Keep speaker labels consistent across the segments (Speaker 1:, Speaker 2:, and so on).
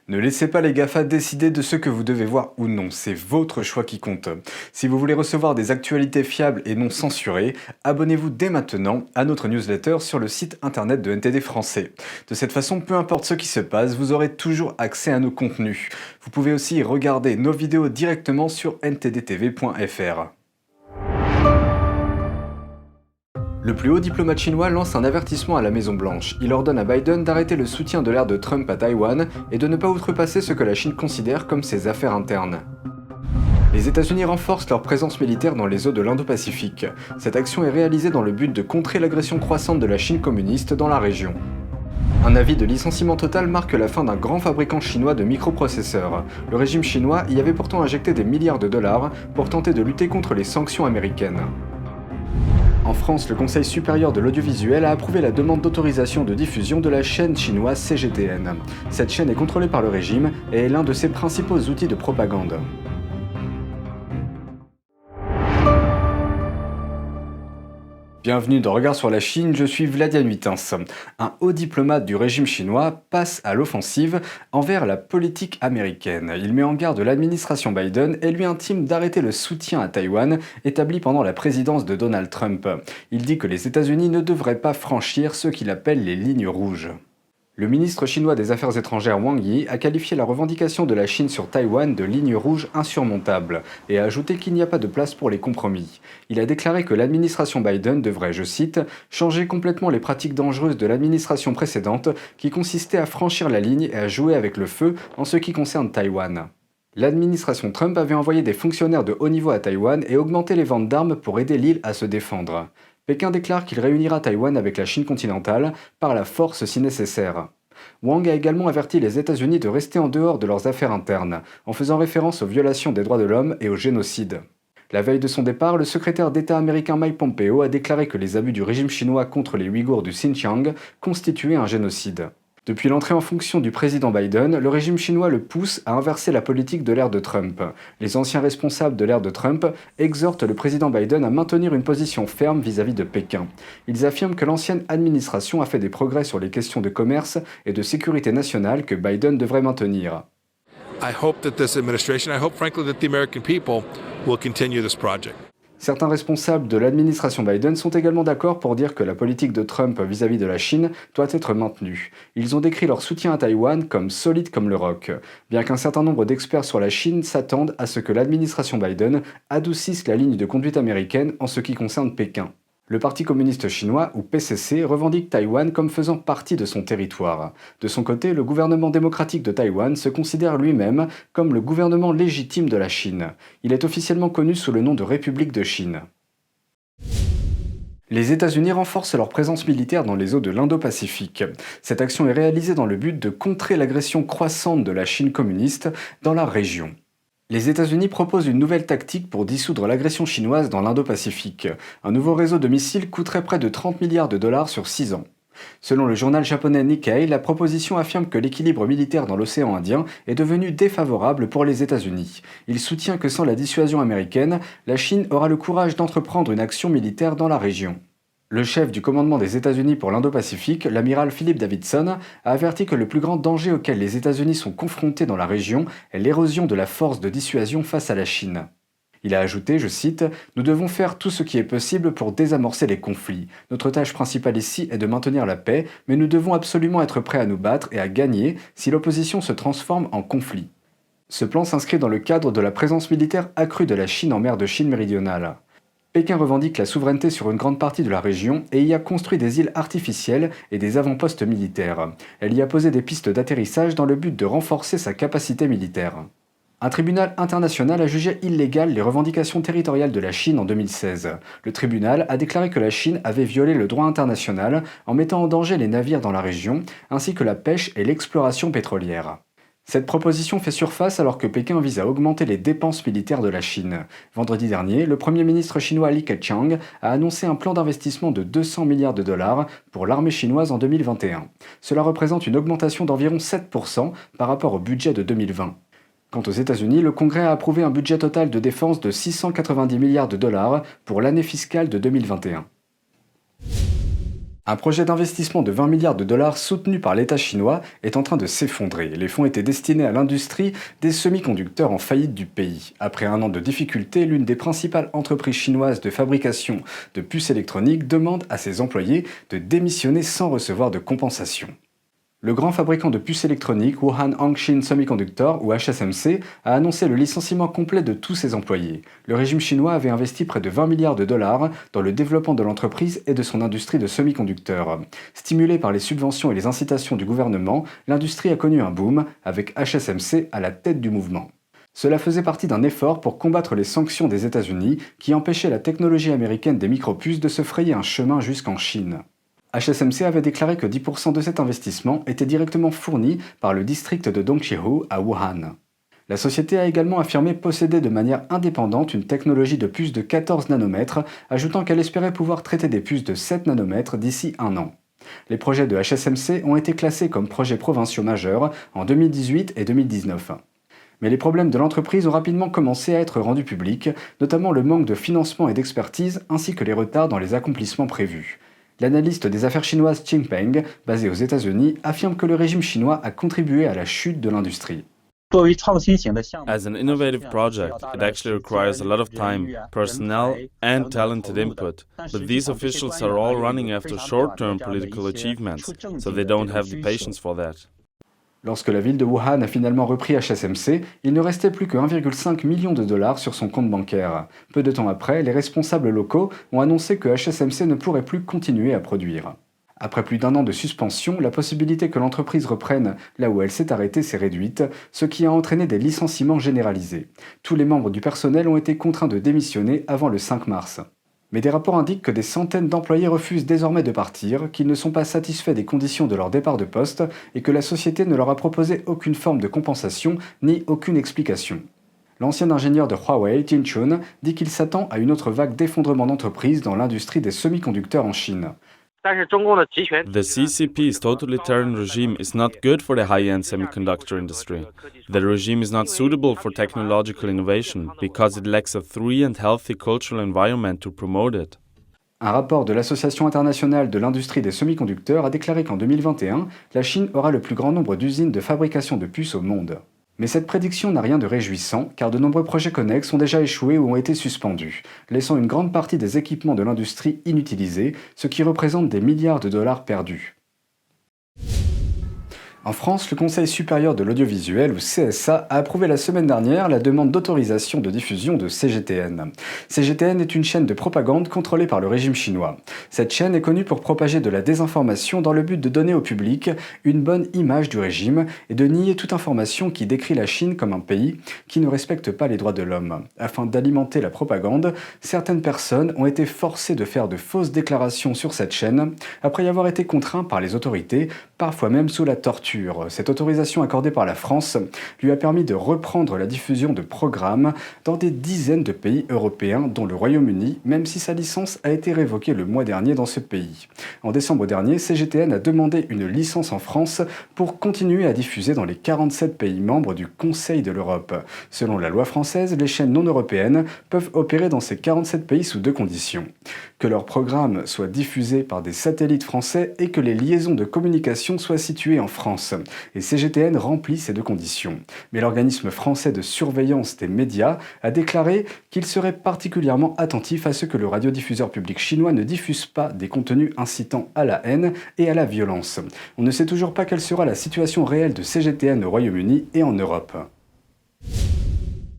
Speaker 1: Ne laissez pas les GAFA décider de ce que vous devez voir ou non, c'est votre choix qui compte. Si vous voulez recevoir des actualités fiables et non censurées, abonnez-vous dès maintenant à notre newsletter sur le site internet de NTD français. De cette façon, peu importe ce qui se passe, vous aurez toujours accès à nos contenus. Vous pouvez aussi regarder nos vidéos directement sur ntdtv.fr. Le plus haut diplomate chinois lance un avertissement à la Maison-Blanche. Il ordonne à Biden d'arrêter le soutien de l'ère de Trump à Taïwan et de ne pas outrepasser ce que la Chine considère comme ses affaires internes. Les États-Unis renforcent leur présence militaire dans les eaux de l'Indo-Pacifique. Cette action est réalisée dans le but de contrer l'agression croissante de la Chine communiste dans la région. Un avis de licenciement total marque la fin d'un grand fabricant chinois de microprocesseurs. Le régime chinois y avait pourtant injecté des milliards de dollars pour tenter de lutter contre les sanctions américaines. En France, le Conseil supérieur de l'audiovisuel a approuvé la demande d'autorisation de diffusion de la chaîne chinoise CGTN. Cette chaîne est contrôlée par le régime et est l'un de ses principaux outils de propagande. Bienvenue dans Regard sur la Chine, je suis Vladian Huitens. Un haut diplomate du régime chinois passe à l'offensive envers la politique américaine. Il met en garde l'administration Biden et lui intime d'arrêter le soutien à Taïwan établi pendant la présidence de Donald Trump. Il dit que les États-Unis ne devraient pas franchir ce qu'il appelle les lignes rouges. Le ministre chinois des Affaires étrangères Wang Yi a qualifié la revendication de la Chine sur Taïwan de ligne rouge insurmontable et a ajouté qu'il n'y a pas de place pour les compromis. Il a déclaré que l'administration Biden devrait, je cite, « changer complètement les pratiques dangereuses de l'administration précédente qui consistaient à franchir la ligne et à jouer avec le feu en ce qui concerne Taïwan ». L'administration Trump avait envoyé des fonctionnaires de haut niveau à Taïwan et augmenté les ventes d'armes pour aider l'île à se défendre. Pékin déclare qu'il réunira Taïwan avec la Chine continentale par la force si nécessaire. Wang a également averti les États-Unis de rester en dehors de leurs affaires internes, en faisant référence aux violations des droits de l'homme et au génocide. La veille de son départ, le secrétaire d'État américain Mike Pompeo a déclaré que les abus du régime chinois contre les Ouïghours du Xinjiang constituaient un génocide. Depuis l'entrée en fonction du président Biden, le régime chinois le pousse à inverser la politique de l'ère de Trump. Les anciens responsables de l'ère de Trump exhortent le président Biden à maintenir une position ferme vis-à-vis de Pékin. Ils affirment que l'ancienne administration a fait des progrès sur les questions de commerce et de sécurité nationale que Biden devrait maintenir.
Speaker 2: I hope that this administration, I hope frankly that the American people will continue this project.
Speaker 1: Certains responsables de l'administration Biden sont également d'accord pour dire que la politique de Trump vis-à-vis de la Chine doit être maintenue. Ils ont décrit leur soutien à Taïwan comme solide comme le roc. Bien qu'un certain nombre d'experts sur la Chine s'attendent à ce que l'administration Biden adoucisse la ligne de conduite américaine en ce qui concerne Pékin. Le Parti communiste chinois, ou PCC, revendique Taïwan comme faisant partie de son territoire. De son côté, le gouvernement démocratique de Taïwan se considère lui-même comme le gouvernement légitime de la Chine. Il est officiellement connu sous le nom de République de Chine. Les États-Unis renforcent leur présence militaire dans les eaux de l'Indo-Pacifique. Cette action est réalisée dans le but de contrer l'agression croissante de la Chine communiste dans la région. Les États-Unis proposent une nouvelle tactique pour dissoudre l'agression chinoise dans l'Indo-Pacifique. Un nouveau réseau de missiles coûterait près de 30 milliards de dollars sur 6 ans. Selon le journal japonais Nikkei, la proposition affirme que l'équilibre militaire dans l'océan Indien est devenu défavorable pour les États-Unis. Il soutient que sans la dissuasion américaine, la Chine aura le courage d'entreprendre une action militaire dans la région. Le chef du commandement des États-Unis pour l'Indo-Pacifique, l'amiral Philip Davidson, a averti que le plus grand danger auquel les États-Unis sont confrontés dans la région est l'érosion de la force de dissuasion face à la Chine. Il a ajouté, je cite, « Nous devons faire tout ce qui est possible pour désamorcer les conflits. Notre tâche principale ici est de maintenir la paix, mais nous devons absolument être prêts à nous battre et à gagner si l'opposition se transforme en conflit. » Ce plan s'inscrit dans le cadre de la présence militaire accrue de la Chine en mer de Chine méridionale. Pékin revendique la souveraineté sur une grande partie de la région et y a construit des îles artificielles et des avant-postes militaires. Elle y a posé des pistes d'atterrissage dans le but de renforcer sa capacité militaire. Un tribunal international a jugé illégales les revendications territoriales de la Chine en 2016. Le tribunal a déclaré que la Chine avait violé le droit international en mettant en danger les navires dans la région, ainsi que la pêche et l'exploration pétrolière. Cette proposition fait surface alors que Pékin vise à augmenter les dépenses militaires de la Chine. Vendredi dernier, le Premier ministre chinois Li Keqiang a annoncé un plan d'investissement de 200 milliards de dollars pour l'armée chinoise en 2021. Cela représente une augmentation d'environ 7% par rapport au budget de 2020. Quant aux États-Unis, le Congrès a approuvé un budget total de défense de 690 milliards de dollars pour l'année fiscale de 2021. Un projet d'investissement de 20 milliards de dollars soutenu par l'État chinois est en train de s'effondrer. Les fonds étaient destinés à l'industrie des semi-conducteurs en faillite du pays. Après un an de difficultés, l'une des principales entreprises chinoises de fabrication de puces électroniques demande à ses employés de démissionner sans recevoir de compensation. Le grand fabricant de puces électroniques Wuhan Hangshin Semiconductor, ou HSMC, a annoncé le licenciement complet de tous ses employés. Le régime chinois avait investi près de 20 milliards de dollars dans le développement de l'entreprise et de son industrie de semi-conducteurs. Stimulée par les subventions et les incitations du gouvernement, l'industrie a connu un boom, avec HSMC à la tête du mouvement. Cela faisait partie d'un effort pour combattre les sanctions des États-Unis qui empêchaient la technologie américaine des micropuces de se frayer un chemin jusqu'en Chine. HSMC avait déclaré que 10% de cet investissement était directement fourni par le district de Dongqihu à Wuhan. La société a également affirmé posséder de manière indépendante une technologie de puces de 14 nanomètres, ajoutant qu'elle espérait pouvoir traiter des puces de 7 nanomètres d'ici un an. Les projets de HSMC ont été classés comme projets provinciaux majeurs en 2018 et 2019. Mais les problèmes de l'entreprise ont rapidement commencé à être rendus publics, notamment le manque de financement et d'expertise ainsi que les retards dans les accomplissements prévus. L'analyste des affaires chinoises Qing Peng, basé aux États-Unis, affirme que le régime chinois a contribué à la chute de l'industrie.
Speaker 3: As an innovative project, it actually requires a lot of time, personnel, and talented input. But these officials are all running after short-term political achievements, so they don't have the patience for that.
Speaker 1: Lorsque la ville de Wuhan a finalement repris HSMC, il ne restait plus que 1,5 million de dollars sur son compte bancaire. Peu de temps après, les responsables locaux ont annoncé que HSMC ne pourrait plus continuer à produire. Après plus d'un an de suspension, la possibilité que l'entreprise reprenne là où elle s'est arrêtée s'est réduite, ce qui a entraîné des licenciements généralisés. Tous les membres du personnel ont été contraints de démissionner avant le 5 mars. Mais des rapports indiquent que des centaines d'employés refusent désormais de partir, qu'ils ne sont pas satisfaits des conditions de leur départ de poste et que la société ne leur a proposé aucune forme de compensation ni aucune explication. L'ancien ingénieur de Huawei, Tin Chun, dit qu'il s'attend à une autre vague d'effondrement d'entreprises dans l'industrie des semi-conducteurs en Chine.
Speaker 3: The CCP's totalitarian regime is not good for the high-end semiconductor industry. The regime is not suitable for technological innovation because it lacks a free and healthy cultural environment to promote it.
Speaker 1: Un rapport de l'Association internationale de l'industrie des semi-conducteurs a déclaré qu'en 2021, la Chine aura le plus grand nombre d'usines de fabrication de puces au monde. Mais cette prédiction n'a rien de réjouissant, car de nombreux projets connexes ont déjà échoué ou ont été suspendus, laissant une grande partie des équipements de l'industrie inutilisés, ce qui représente des milliards de dollars perdus. En France, le Conseil supérieur de l'audiovisuel, ou CSA, a approuvé la semaine dernière la demande d'autorisation de diffusion de CGTN. CGTN est une chaîne de propagande contrôlée par le régime chinois. Cette chaîne est connue pour propager de la désinformation dans le but de donner au public une bonne image du régime et de nier toute information qui décrit la Chine comme un pays qui ne respecte pas les droits de l'homme. Afin d'alimenter la propagande, certaines personnes ont été forcées de faire de fausses déclarations sur cette chaîne après y avoir été contraints par les autorités, parfois même sous la torture. Cette autorisation accordée par la France lui a permis de reprendre la diffusion de programmes dans des dizaines de pays européens, dont le Royaume-Uni, même si sa licence a été révoquée le mois dernier dans ce pays. En décembre dernier, CGTN a demandé une licence en France pour continuer à diffuser dans les 47 pays membres du Conseil de l'Europe. Selon la loi française, les chaînes non européennes peuvent opérer dans ces 47 pays sous deux conditions: que leurs programmes soient diffusés par des satellites français et que les liaisons de communication soient situées en France. Et CGTN remplit ces deux conditions. Mais l'organisme français de surveillance des médias a déclaré qu'il serait particulièrement attentif à ce que le radiodiffuseur public chinois ne diffuse pas des contenus incitant à la haine et à la violence. On ne sait toujours pas quelle sera la situation réelle de CGTN au Royaume-Uni et en Europe.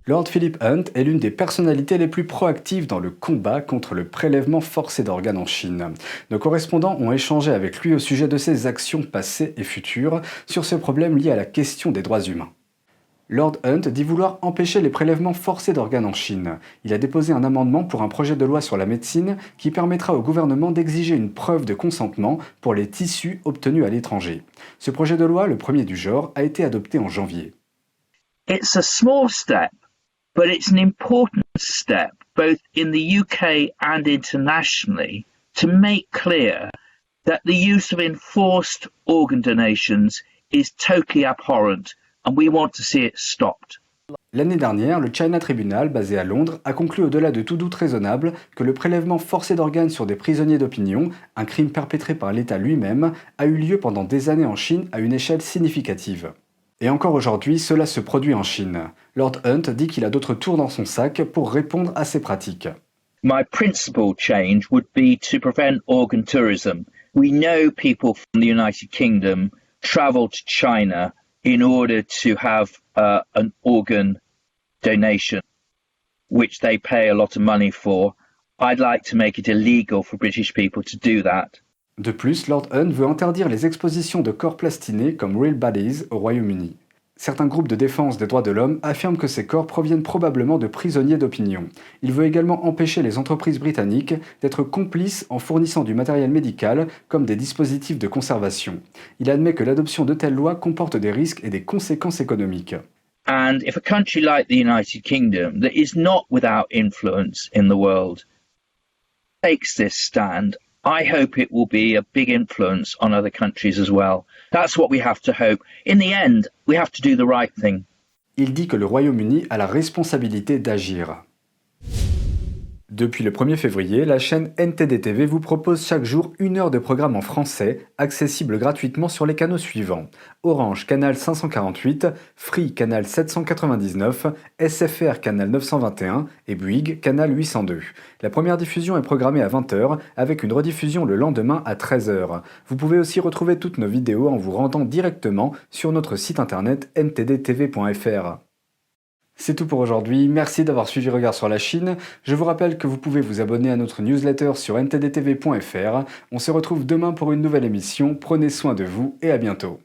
Speaker 1: Lord Philip Hunt est l'une des personnalités les plus proactives dans le combat contre le prélèvement forcé d'organes en Chine. Nos correspondants ont échangé avec lui au sujet de ses actions passées et futures sur ce problème lié à la question des droits humains. Lord Hunt dit vouloir empêcher les prélèvements forcés d'organes en Chine. Il a déposé un amendement pour un projet de loi sur la médecine qui permettra au gouvernement d'exiger une preuve de consentement pour les tissus obtenus à l'étranger. Ce projet de loi, le premier du genre, a été adopté en janvier.
Speaker 4: It's a small step, but it's an important step, both in the UK and internationally, to make clear that the use of enforced organ donations is totally abhorrent and we want to see it stopped.
Speaker 1: L'année dernière, le China Tribunal, basé à Londres, a conclu au-delà de tout doute raisonnable que le prélèvement forcé d'organes sur des prisonniers d'opinion, un crime perpétré par l'État lui-même, a eu lieu pendant des années en Chine à une échelle significative. Et encore aujourd'hui, cela se produit en Chine. Lord Hunt dit qu'il a d'autres tours dans son sac pour répondre à ces pratiques.
Speaker 4: My principal change would be to prevent organ tourism. We know people from the United Kingdom travel to China in order to have an organ donation, which they pay a lot of money for. I'd like to make it illegal for British people to do that.
Speaker 1: De plus, Lord Hunt veut interdire les expositions de corps plastinés comme Real Bodies au Royaume-Uni. Certains groupes de défense des droits de l'homme affirment que ces corps proviennent probablement de prisonniers d'opinion. Il veut également empêcher les entreprises britanniques d'être complices en fournissant du matériel médical comme des dispositifs de conservation. Il admet que l'adoption de telles lois comporte des risques et des conséquences économiques.
Speaker 4: And if a country like the United Kingdom, that is not without influence in the world, takes this stand, I hope it will be a big influence on other countries as well. That's what we have to hope. In the end, we have to do the right thing.
Speaker 1: Il dit que le Royaume-Uni a la responsabilité d'agir. Depuis le 1er février, la chaîne NTD-TV vous propose chaque jour 1 heure de programme en français, accessible gratuitement sur les canaux suivants. Orange, canal 548, Free, canal 799, SFR, canal 921 et Bouygues, canal 802. La première diffusion est programmée à 20h, avec une rediffusion le lendemain à 13h. Vous pouvez aussi retrouver toutes nos vidéos en vous rendant directement sur notre site internet ntdtv.fr. C'est tout pour aujourd'hui, merci d'avoir suivi Regard sur la Chine. Je vous rappelle que vous pouvez vous abonner à notre newsletter sur ntdtv.fr. On se retrouve demain pour une nouvelle émission, prenez soin de vous et à bientôt.